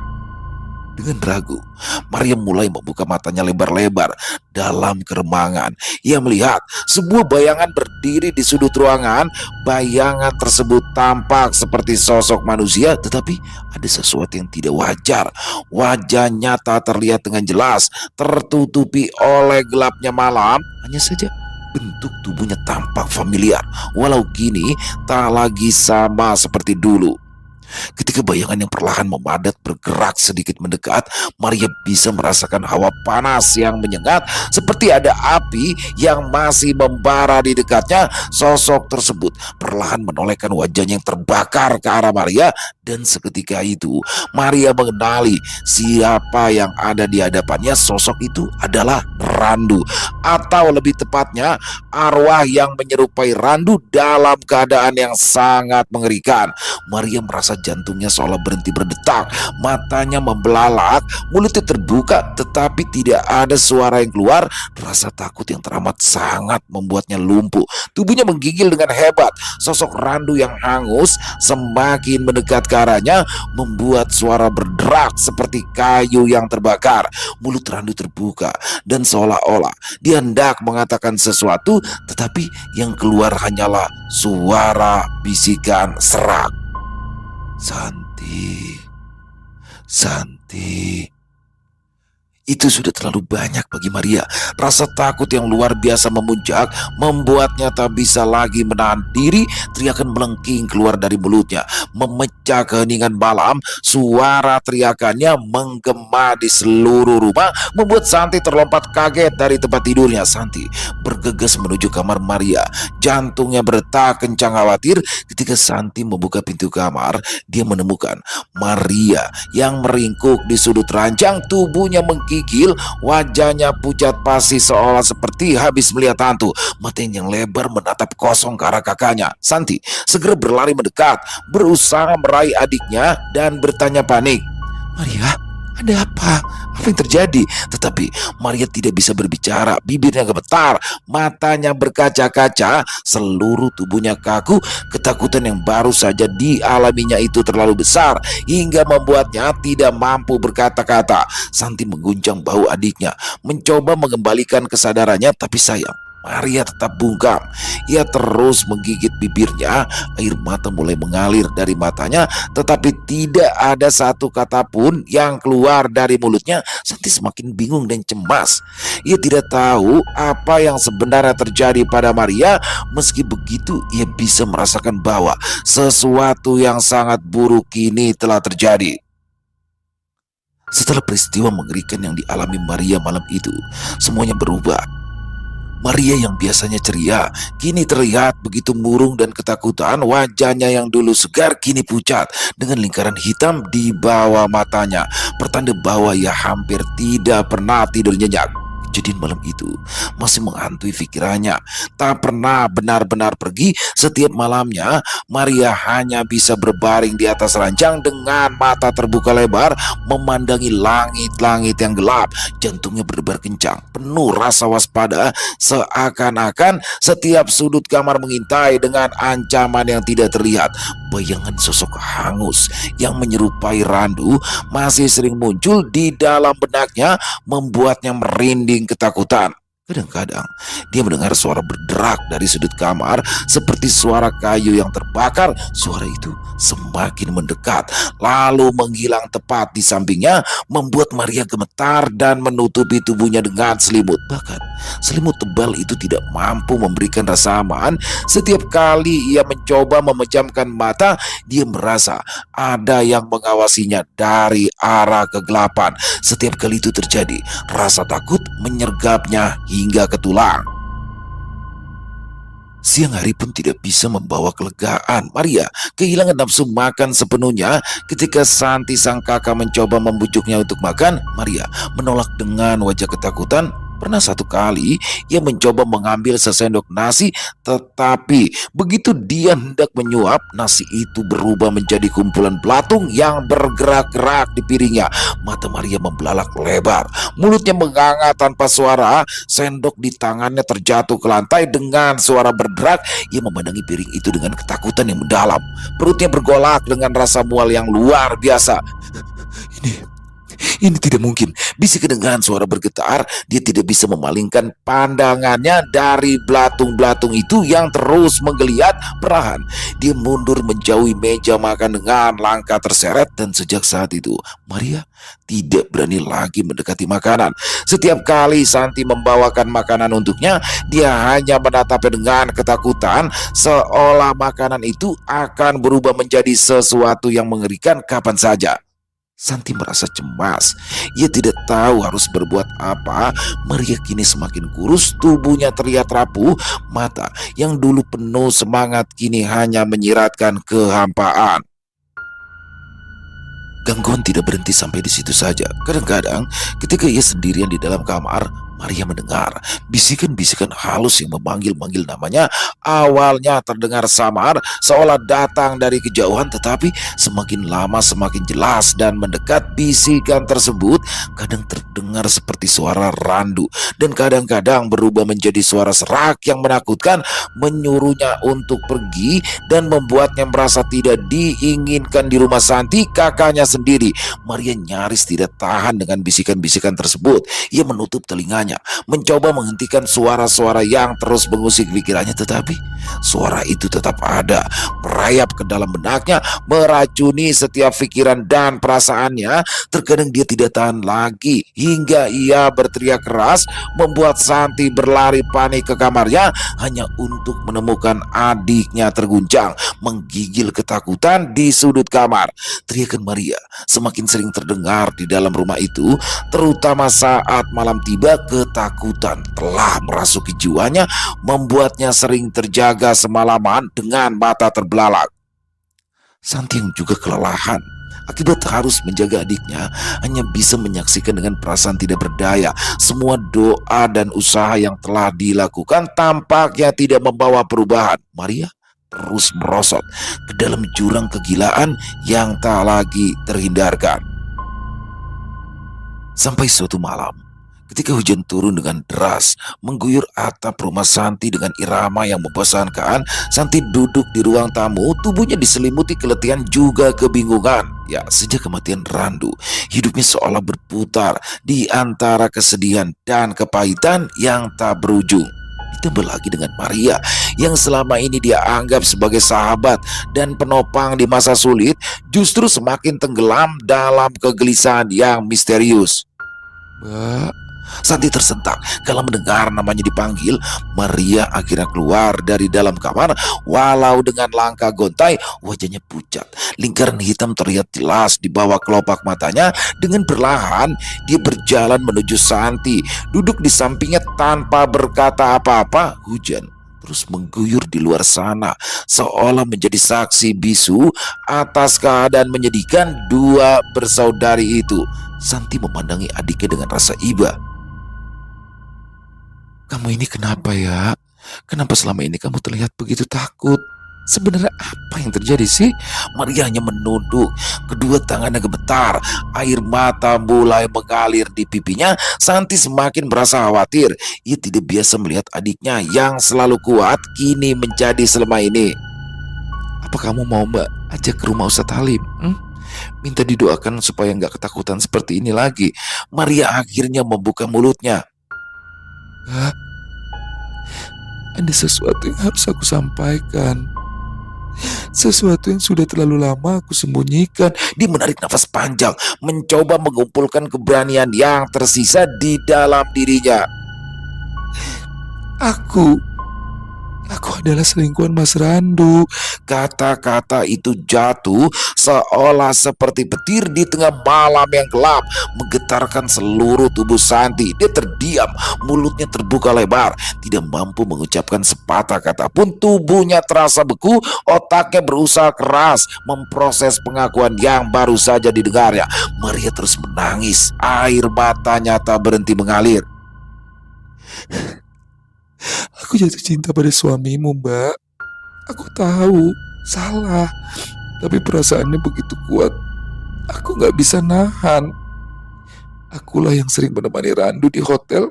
Dengan ragu, Maria mulai membuka matanya lebar-lebar dalam keremangan. Ia melihat sebuah bayangan berdiri di sudut ruangan. Bayangan tersebut tampak seperti sosok manusia, tetapi ada sesuatu yang tidak wajar. Wajahnya tak terlihat dengan jelas, tertutupi oleh gelapnya malam. Hanya saja bentuk tubuhnya tampak familiar, walau kini tak lagi sama seperti dulu. Ketika bayangan yang perlahan memadat bergerak sedikit mendekat, Maria bisa merasakan hawa panas yang menyengat, seperti ada api yang masih membara di dekatnya. Sosok tersebut perlahan menolehkan wajahnya yang terbakar ke arah Maria, dan seketika itu Maria mengenali siapa yang ada di hadapannya. Sosok itu adalah Randu, atau lebih tepatnya arwah yang menyerupai Randu dalam keadaan yang sangat mengerikan. Maria merasa jantungnya seolah berhenti berdetak, matanya membelalak, mulutnya terbuka tetapi tidak ada suara yang keluar. Rasa takut yang teramat sangat membuatnya lumpuh. Tubuhnya menggigil dengan hebat. Sosok Randu yang hangus semakin mendekat ke arahnya, membuat suara berderak seperti kayu yang terbakar. Mulut Randu terbuka dan seolah-olah dia hendak mengatakan sesuatu, tetapi yang keluar hanyalah suara bisikan serak. Santi, Santi. Itu sudah terlalu banyak bagi Maria. Rasa takut yang luar biasa memuncak, membuatnya tak bisa lagi menahan diri. Teriakan melengking keluar dari mulutnya, memecah keheningan malam. Suara teriakannya menggema di seluruh rumah, membuat Santi terlompat kaget dari tempat tidurnya. Santi bergegas menuju kamar Maria. Jantungnya berdetak kencang khawatir. Ketika Santi membuka pintu kamar, dia menemukan Maria yang meringkuk di sudut ranjang. Tubuhnya menggigil, wajahnya pucat pasi seolah seperti habis melihat hantu. Matanya yang lebar menatap kosong ke arah kakaknya. Santi segera berlari mendekat, berusaha meraih adiknya dan bertanya panik, "Maria, Ada apa? Apa yang terjadi? Tetapi Maria tidak bisa berbicara, bibirnya gemetar, matanya berkaca-kaca, seluruh tubuhnya kaku. Ketakutan yang baru saja dialaminya itu terlalu besar hingga membuatnya tidak mampu berkata-kata. Santi mengguncang bahu adiknya, mencoba mengembalikan kesadarannya, tapi sayang, Maria tetap bungkam. Ia terus menggigit bibirnya, air mata mulai mengalir dari matanya, tetapi tidak ada satu kata pun yang keluar dari mulutnya. Santi semakin bingung dan cemas. Ia tidak tahu apa yang sebenarnya terjadi pada Maria. Meski begitu, ia bisa merasakan bahwa sesuatu yang sangat buruk kini telah terjadi. Setelah peristiwa mengerikan yang dialami Maria malam itu, semuanya berubah. Maria yang biasanya ceria, kini terlihat begitu murung dan ketakutan. Wajahnya yang dulu segar kini pucat dengan lingkaran hitam di bawah matanya, pertanda bahwa ia hampir tidak pernah tidur nyenyak. Kejadian malam itu masih menghantui pikirannya, tak pernah benar-benar pergi. Setiap malamnya Maria hanya bisa berbaring di atas ranjang dengan mata terbuka lebar, memandangi langit-langit yang gelap. Jantungnya berdebar kencang, penuh rasa waspada, seakan-akan setiap sudut kamar mengintai dengan ancaman yang tidak terlihat. Bayangan sosok hangus yang menyerupai randu masih sering muncul di dalam benaknya, membuatnya merinding ketakutan. Kadang-kadang dia mendengar suara berderak dari sudut kamar seperti suara kayu yang terbakar. Suara itu semakin mendekat, lalu menghilang tepat di sampingnya, membuat Maria gemetar dan menutupi tubuhnya dengan selimut. Bahkan selimut tebal itu tidak mampu memberikan rasa aman. Setiap kali ia mencoba memejamkan mata, dia merasa ada yang mengawasinya dari arah kegelapan. Setiap kali itu terjadi, rasa takut menyergapnya hingga ke tulang. Siang hari pun tidak bisa membawa kelegaan. Maria kehilangan nafsu makan sepenuhnya. Ketika Santi sang kakak mencoba membujuknya untuk makan, Maria menolak dengan wajah ketakutan. Pernah satu kali ia mencoba mengambil sesendok nasi, tetapi begitu dia hendak menyuap, nasi itu berubah menjadi kumpulan belatung yang bergerak-gerak di piringnya. Mata Maria membelalak lebar, mulutnya menganga tanpa suara, sendok di tangannya terjatuh ke lantai dengan suara berderak. Ia memandangi piring itu dengan ketakutan yang mendalam. Perutnya bergolak dengan rasa mual yang luar biasa. Ini tidak mungkin, bisikan dengan suara bergetar. Dia tidak bisa memalingkan pandangannya dari belatung-belatung itu yang terus menggeliat. Perlahan dia mundur menjauhi meja makan dengan langkah terseret, dan sejak saat itu Maria tidak berani lagi mendekati makanan. Setiap kali Santi membawakan makanan untuknya, dia hanya menatapnya dengan ketakutan, seolah makanan itu akan berubah menjadi sesuatu yang mengerikan kapan saja. Santi merasa cemas. Ia tidak tahu harus berbuat apa. Maria kini semakin kurus, tubuhnya terlihat rapuh. Mata yang dulu penuh semangat kini hanya menyiratkan kehampaan. Gangguan tidak berhenti sampai di situ saja. Kadang-kadang ketika ia sendirian di dalam kamar, Maria mendengar bisikan-bisikan halus yang memanggil-manggil namanya. Awalnya terdengar samar, seolah datang dari kejauhan, tetapi semakin lama semakin jelas dan mendekat. Bisikan tersebut kadang terdengar seperti suara randu, dan kadang-kadang berubah menjadi suara serak yang menakutkan, menyuruhnya untuk pergi dan membuatnya merasa tidak diinginkan di rumah Santi, kakaknya sendiri. Maria nyaris tidak tahan dengan bisikan-bisikan tersebut. Ia menutup telinganya, mencoba menghentikan suara-suara yang terus mengusik pikirannya, tetapi suara itu tetap ada, merayap ke dalam benaknya, meracuni setiap pikiran dan perasaannya. Terkadang dia tidak tahan lagi hingga ia berteriak keras, membuat Santi berlari panik ke kamarnya hanya untuk menemukan adiknya terguncang, menggigil ketakutan di sudut kamar. Teriakan Maria semakin sering terdengar di dalam rumah itu, terutama saat malam tiba. Ketakutan telah merasuki jiwanya, membuatnya sering terjaga semalaman dengan mata terbelalak. Santi yang juga kelelahan akibat harus menjaga adiknya, hanya bisa menyaksikan dengan perasaan tidak berdaya. Semua doa dan usaha yang telah dilakukan tampaknya tidak membawa perubahan. Maria terus merosot ke dalam jurang kegilaan yang tak lagi terhindarkan. Sampai suatu malam, ketika hujan turun dengan deras, mengguyur atap rumah Santi dengan irama yang membosankan, Santi duduk di ruang tamu, tubuhnya diselimuti keletihan juga kebingungan. Ya, sejak kematian Randu, hidupnya seolah berputar di antara kesedihan dan kepahitan yang tak berujung. Ditambah lagi dengan Maria yang selama ini dia anggap sebagai sahabat dan penopang di masa sulit, justru semakin tenggelam dalam kegelisahan yang misterius. Mbak, Santi tersentak kalau mendengar namanya dipanggil. Maria akhirnya keluar dari dalam kamar, walau dengan langkah gontai, wajahnya pucat. Lingkaran hitam terlihat jelas di bawah kelopak matanya. Dengan perlahan, dia berjalan menuju Santi, duduk di sampingnya tanpa berkata apa-apa. Hujan terus mengguyur di luar sana, seolah menjadi saksi bisu atas keadaan menyedihkan dua bersaudari itu. Santi memandangi adiknya dengan rasa iba. "Kamu ini kenapa ya? Kenapa selama ini kamu terlihat begitu takut? Sebenarnya apa yang terjadi sih?" Maria hanya menunduk, kedua tangannya gemetar, air mata mulai mengalir di pipinya. Santi semakin merasa khawatir. Ia tidak biasa melihat adiknya yang selalu kuat kini menjadi selemah ini. "Apa kamu mau Mbak ajak ke rumah Ustadz Halim? Minta didoakan supaya nggak ketakutan seperti ini lagi." Maria akhirnya membuka mulutnya. "Mbak, ada sesuatu yang harus aku sampaikan. Sesuatu yang sudah terlalu lama aku sembunyikan." Dia menarik nafas panjang, mencoba mengumpulkan keberanian yang tersisa di dalam dirinya. Aku adalah selingkuhan Mas Randu." Kata-kata itu jatuh seolah seperti petir di tengah malam yang gelap, menggetarkan seluruh tubuh Santi. Dia terdiam, mulutnya terbuka lebar, tidak mampu mengucapkan sepatah kata pun. Tubuhnya terasa beku, otaknya berusaha keras memproses pengakuan yang baru saja didengarnya. Maria terus menangis, air matanya tak berhenti mengalir. "Aku jatuh cinta pada suamimu, Mbak. Aku tahu, salah. Tapi perasaannya begitu kuat. Aku gak bisa nahan. Akulah yang sering menemani Randu di hotel.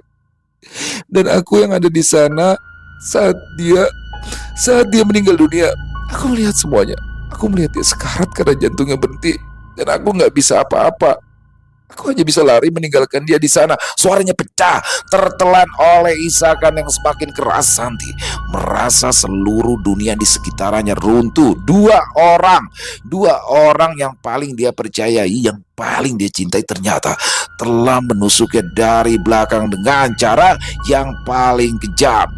Dan aku yang ada di sana saat dia meninggal dunia. Aku melihat semuanya. Aku melihat dia sekarat karena jantungnya berhenti. Dan aku gak bisa apa-apa. Aku hanya bisa lari meninggalkan dia di sana." Suaranya pecah, tertelan oleh isakan yang semakin keras. Santi merasa seluruh dunia di sekitarnya runtuh. Dua orang yang paling dia percayai, yang paling dia cintai, ternyata telah menusuknya dari belakang dengan cara yang paling kejam.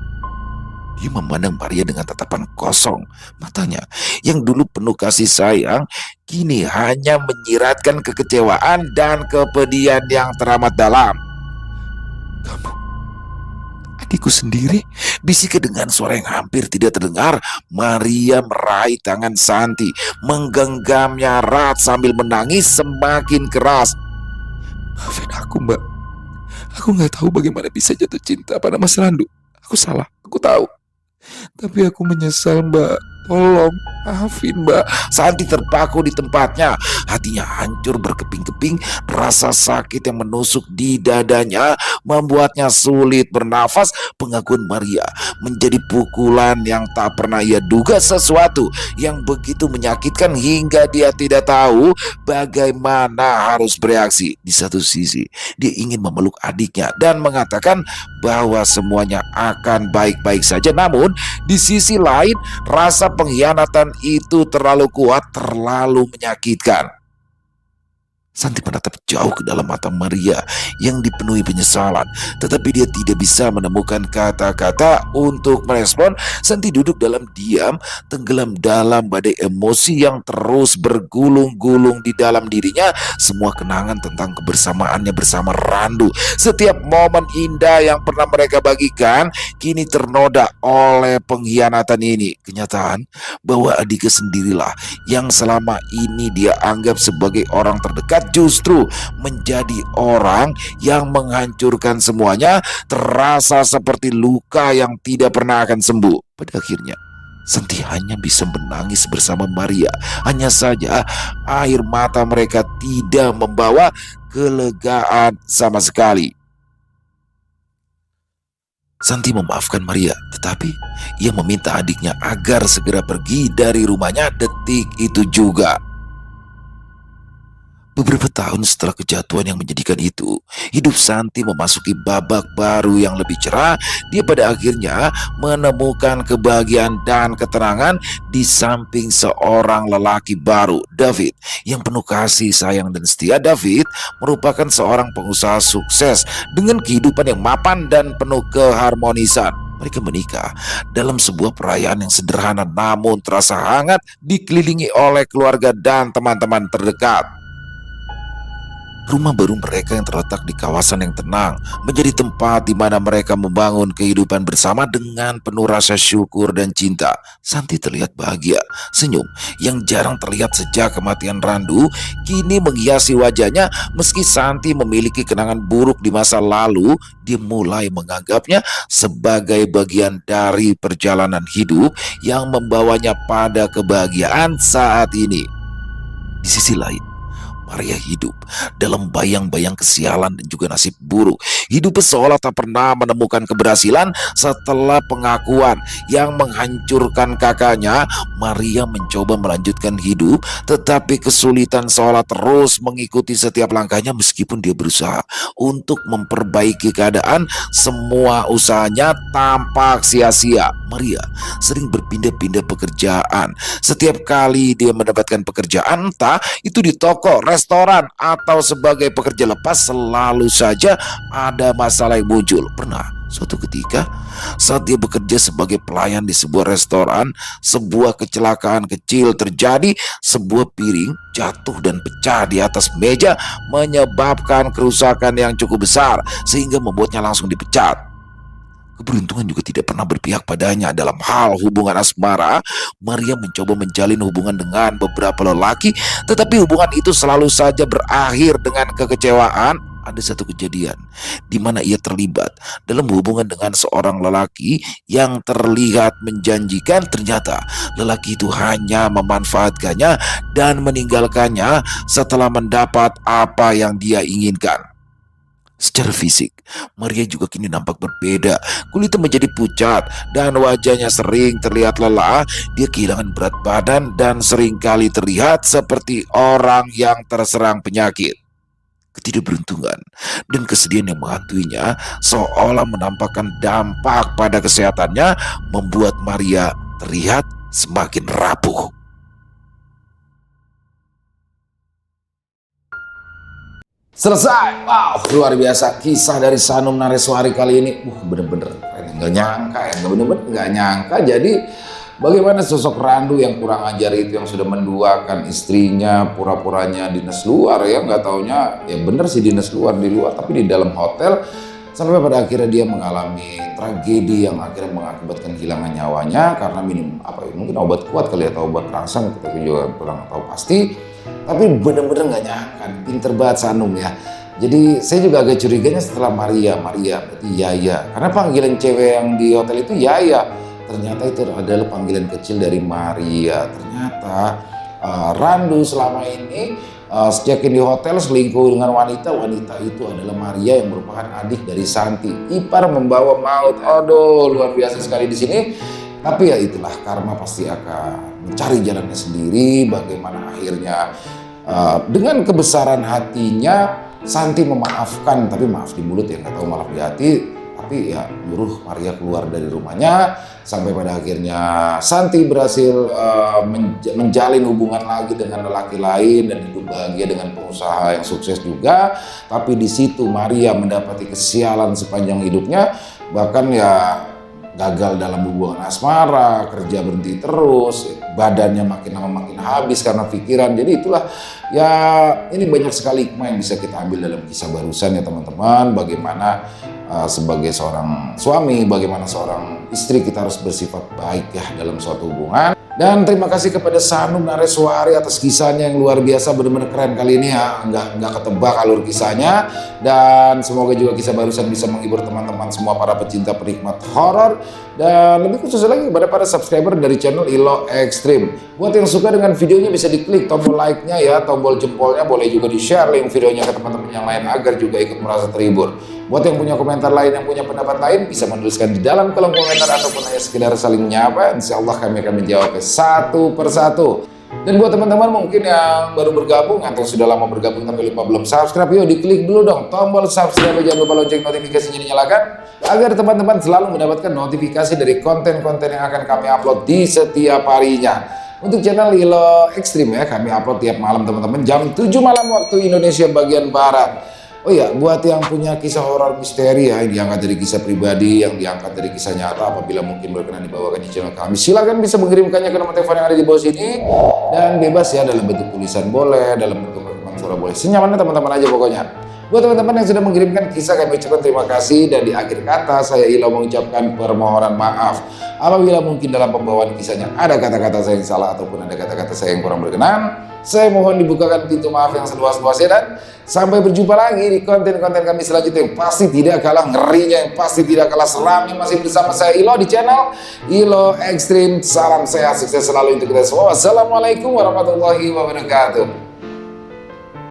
Dia memandang Maria dengan tatapan kosong. Matanya yang dulu penuh kasih sayang, kini hanya menyiratkan kekecewaan dan kepedihan yang teramat dalam. "Kamu, adikku sendiri?" bisiknya dengan suara yang hampir tidak terdengar. Maria meraih tangan Santi, menggenggamnya erat sambil menangis semakin keras. "Maafin aku, Mbak. Aku gak tahu bagaimana bisa jatuh cinta pada Mas Randu. Aku salah, aku tahu. Tapi aku menyesal, Mbak. Tolong, maafin, Mbak." Santi terpaku di tempatnya. Hatinya hancur berkeping-keping. Rasa sakit yang menusuk di dadanya membuatnya sulit bernafas. Pengakuan Maria menjadi pukulan yang tak pernah ia duga. Sesuatu yang begitu menyakitkan hingga dia tidak tahu bagaimana harus bereaksi. Di satu sisi, dia ingin memeluk adiknya dan mengatakan bahwa semuanya akan baik-baik saja. Namun, di sisi lain, rasa pengkhianatan itu terlalu kuat, terlalu menyakitkan. Santi menatap jauh ke dalam mata Maria yang dipenuhi penyesalan, tetapi dia tidak bisa menemukan kata-kata untuk merespon. Santi duduk dalam diam, tenggelam dalam badai emosi yang terus bergulung-gulung di dalam dirinya. Semua kenangan tentang kebersamaannya bersama Randu, setiap momen indah yang pernah mereka bagikan, kini ternoda oleh pengkhianatan ini. Kenyataan bahwa adiknya sendirilah yang selama ini dia anggap sebagai orang terdekat, justru menjadi orang yang menghancurkan semuanya. Terasa seperti luka yang tidak pernah akan sembuh. Pada akhirnya, Santi hanya bisa menangis bersama Maria. Hanya saja air mata mereka tidak membawa kelegaan sama sekali. Santi memaafkan Maria, tetapi ia meminta adiknya agar segera pergi dari rumahnya detik itu juga. Beberapa tahun setelah kejatuhan yang menyedihkan itu, hidup Santi memasuki babak baru yang lebih cerah. Dia pada akhirnya menemukan kebahagiaan dan ketenangan di samping seorang lelaki baru, David, yang penuh kasih sayang dan setia. David merupakan seorang pengusaha sukses dengan kehidupan yang mapan dan penuh keharmonisan. Mereka menikah dalam sebuah perayaan yang sederhana namun terasa hangat, dikelilingi oleh keluarga dan teman-teman terdekat. Rumah baru mereka yang terletak di kawasan yang tenang menjadi tempat di mana mereka membangun kehidupan bersama dengan penuh rasa syukur dan cinta. Santi terlihat bahagia. Senyum yang jarang terlihat sejak kematian Randu kini menghiasi wajahnya. Meski Santi memiliki kenangan buruk di masa lalu, dia mulai menganggapnya sebagai bagian dari perjalanan hidup yang membawanya pada kebahagiaan saat ini. Di sisi lain, Maria hidup dalam bayang-bayang kesialan dan juga nasib buruk. Hidupnya seolah tak pernah menemukan keberhasilan setelah pengakuan yang menghancurkan kakaknya. Maria mencoba melanjutkan hidup, tetapi kesulitan seolah terus mengikuti setiap langkahnya. Meskipun dia berusaha untuk memperbaiki keadaan, semua usahanya tampak sia-sia. Maria sering berpindah-pindah pekerjaan. Setiap kali dia mendapatkan pekerjaan, entah itu di toko, restoran, atau sebagai pekerja lepas, selalu saja ada masalah yang muncul. Pernah suatu ketika saat dia bekerja sebagai pelayan di sebuah restoran, sebuah kecelakaan kecil terjadi. Sebuah piring jatuh dan pecah di atas meja, menyebabkan kerusakan yang cukup besar sehingga membuatnya langsung dipecat. Keberuntungan juga tidak pernah berpihak padanya dalam hal hubungan asmara. Maria mencoba menjalin hubungan dengan beberapa lelaki, tetapi hubungan itu selalu saja berakhir dengan kekecewaan. Ada satu kejadian di mana ia terlibat dalam hubungan dengan seorang lelaki yang terlihat menjanjikan. Ternyata lelaki itu hanya memanfaatkannya dan meninggalkannya setelah mendapat apa yang dia inginkan. Secara fisik, Maria juga kini nampak berbeda. Kulitnya menjadi pucat dan wajahnya sering terlihat lelah. Dia kehilangan berat badan dan seringkali terlihat seperti orang yang terserang penyakit. Ketidakberuntungan dan kesedihan yang menghantuinya seolah menampakkan dampak pada kesehatannya, membuat Maria terlihat semakin rapuh. Selesai. Wow, luar biasa kisah dari Sanum Nareswari kali ini. Bener-bener nggak nyangka ya, bener-bener nggak nyangka. Jadi bagaimana sosok Randu yang kurang ajar itu, yang sudah menduakan istrinya, pura-puranya dinas luar ya, nggak taunya ya bener sih dinas luar, di luar tapi di dalam hotel, sampai pada akhirnya dia mengalami tragedi yang akhirnya mengakibatkan kehilangan nyawanya karena minum apa ya, mungkin obat kuat kali ya, atau obat rangsang, kita juga kurang tahu pasti. Tapi bener-bener nggak nyangka, pinter banget Sanum ya. Jadi saya juga agak curiganya setelah Maria berarti Yaya, karena panggilan cewek yang di hotel itu Yaya. Ternyata itu adalah panggilan kecil dari Maria. Ternyata Randu selama ini sejak di hotel selingkuh dengan wanita itu adalah Maria yang merupakan adik dari Santi, ipar membawa maut. Aduh, luar biasa sekali di sini. Tapi ya itulah, karma pasti akan mencari jalannya sendiri. Bagaimana akhirnya dengan kebesaran hatinya Santi memaafkan, tapi maaf di mulut ya, nggak tahu maaf di hati. Tapi ya nyuruh Maria keluar dari rumahnya, sampai pada akhirnya Santi berhasil menjalin hubungan lagi dengan lelaki lain dan hidup bahagia dengan pengusaha yang sukses juga. Tapi di situ Maria mendapati kesialan sepanjang hidupnya, bahkan ya gagal dalam hubungan asmara, kerja berhenti terus, badannya makin lama makin habis karena pikiran. Jadi itulah ya, ini banyak sekali hikmah yang bisa kita ambil dalam kisah barusan ya teman-teman. Bagaimana sebagai seorang suami, bagaimana seorang istri kita harus bersifat baik ya dalam suatu hubungan. Dan terima kasih kepada Sanum Nareswari atas kisahnya yang luar biasa, benar-benar keren kali ini ya, nggak ketebak alur kisahnya. Dan semoga juga kisah barusan bisa menghibur teman-teman semua para pecinta penikmat horor. Dan lebih khusus lagi kepada para subscriber dari channel Ilo Extreme. Buat yang suka dengan videonya bisa diklik tombol like-nya ya, tombol jempolnya, boleh juga di-share link videonya ke teman-teman yang lain agar juga ikut merasa terhibur. Buat yang punya komentar lain, yang punya pendapat lain, bisa menuliskan di dalam kolom komentar ataupun hanya sekedar saling menyapa. Insya Allah kami akan menjawabnya satu persatu. Dan buat teman-teman mungkin yang baru bergabung atau sudah lama bergabung tapi lupa belum subscribe, yuk diklik dulu dong tombol subscribe, jangan lupa lonceng notifikasinya dinyalakan agar teman-teman selalu mendapatkan notifikasi dari konten-konten yang akan kami upload di setiap harinya. Untuk channel Ilo Extreme ya, kami upload tiap malam teman-teman, jam 7 malam waktu Indonesia bagian Barat. Oh iya, buat yang punya kisah horor misteri ya, yang diangkat dari kisah pribadi, yang diangkat dari kisah nyata, apabila mungkin berkenan dibawakan di channel kami, silakan bisa mengirimkannya ke nomor telepon yang ada di bawah sini, dan bebas ya, dalam bentuk tulisan boleh, dalam bentuk rekaman suara boleh, senyamannya teman-teman aja pokoknya. Buat teman-teman yang sudah mengirimkan kisah, kami ucapkan terima kasih, dan di akhir kata saya Ilo mengucapkan permohonan maaf apabila mungkin dalam pembawaan kisahnya ada kata-kata saya yang salah ataupun ada kata-kata saya yang kurang berkenan. Saya mohon dibukakan pintu maaf yang seluas-luasnya, dan sampai berjumpa lagi di konten-konten kami selanjutnya yang pasti tidak kalah ngerinya, yang pasti tidak kalah seramnya. Masih bersama saya Ilo di channel Ilo Extreme. Salam sehat, sukses selalu untuk kita semua. Wassalamualaikum warahmatullahi wabarakatuh.